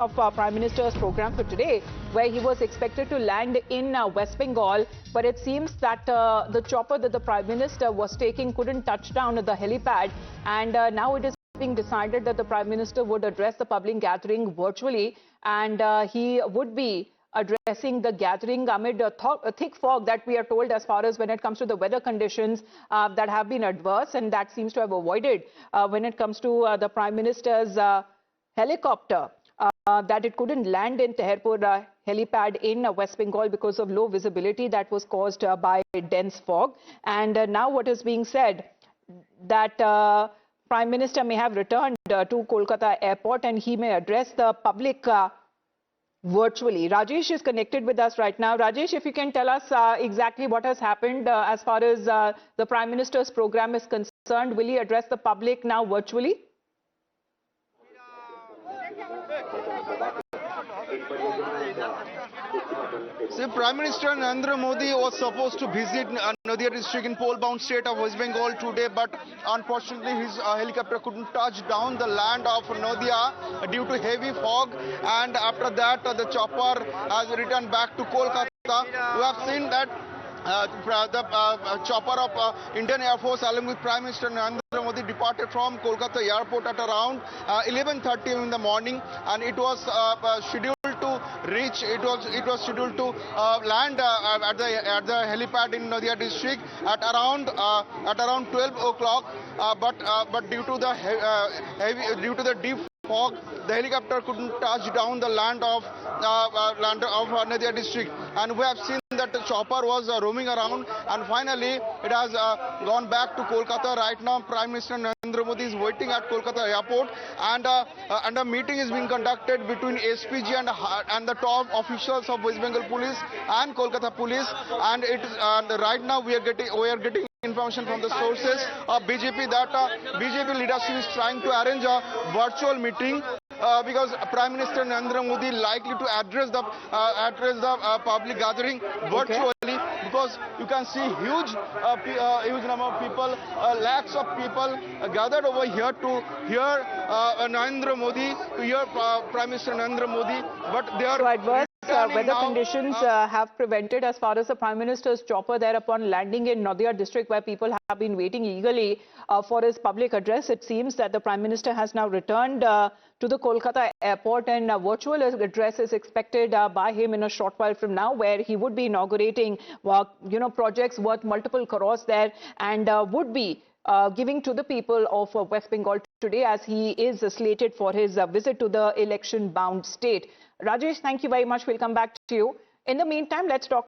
of Prime Minister's program for today, where he was expected to land in West Bengal, but it seems that the chopper that the Prime Minister was taking couldn't touch down at the helipad, and now it is being decided that the Prime Minister would address the public gathering virtually, and he would be addressing the gathering amid a thick fog that we are told as far as when it comes to the weather conditions that have been adverse, and that seems to have avoided when it comes to the Prime Minister's helicopter. That it couldn't land in Teherpur helipad in West Bengal because of low visibility that was caused by dense fog. And now what is being said that Prime Minister may have returned to Kolkata airport and he may address the public virtually. Rajesh is connected with us right now. Rajesh, if you can tell us exactly what has happened as far as the Prime Minister's program is concerned. Will he address the public now virtually? See, Prime Minister Narendra Modi was supposed to visit Nadia district in pole-bound state of West Bengal today, but unfortunately his helicopter couldn't touch down the land of Nadia due to heavy fog, and after that the chopper has returned back to Kolkata. We have seen that the chopper of Indian Air Force along with Prime Minister Narendra Modi departed from Kolkata airport at around 11:30 in the morning, and it was scheduled to reach. It was scheduled to land at the helipad in Nadia district at around 12 o'clock. But due to the deep fog, the helicopter couldn't touch down the land of Nadia district, and we have seen that the chopper was roaming around, and finally it has gone back to Kolkata. Right now, Prime Minister Narendra Modi is waiting at Kolkata airport, and a meeting is being conducted between SPG and the top officials of West Bengal Police and Kolkata Police, and right now we are getting information from the sources of BJP that BJP leadership is trying to arrange a virtual meeting because Prime Minister Narendra Modi likely to address the public gathering virtually, because you can see huge number of people, lakhs of people gathered over here to hear Narendra Modi, to hear Prime Minister Narendra Modi, but they are adverse weather conditions have prevented as far as the Prime Minister's chopper there upon landing in Nadia district, where people have been waiting eagerly for his public address. It seems that the Prime Minister has now returned to the Kolkata airport, and a virtual address is expected by him in a short while from now, where he would be inaugurating projects worth multiple crores there, and would be giving to the people of West Bengal today, as he is slated for his visit to the election-bound state. Rajesh, thank you very much. We'll come back to you. In the meantime, let's talk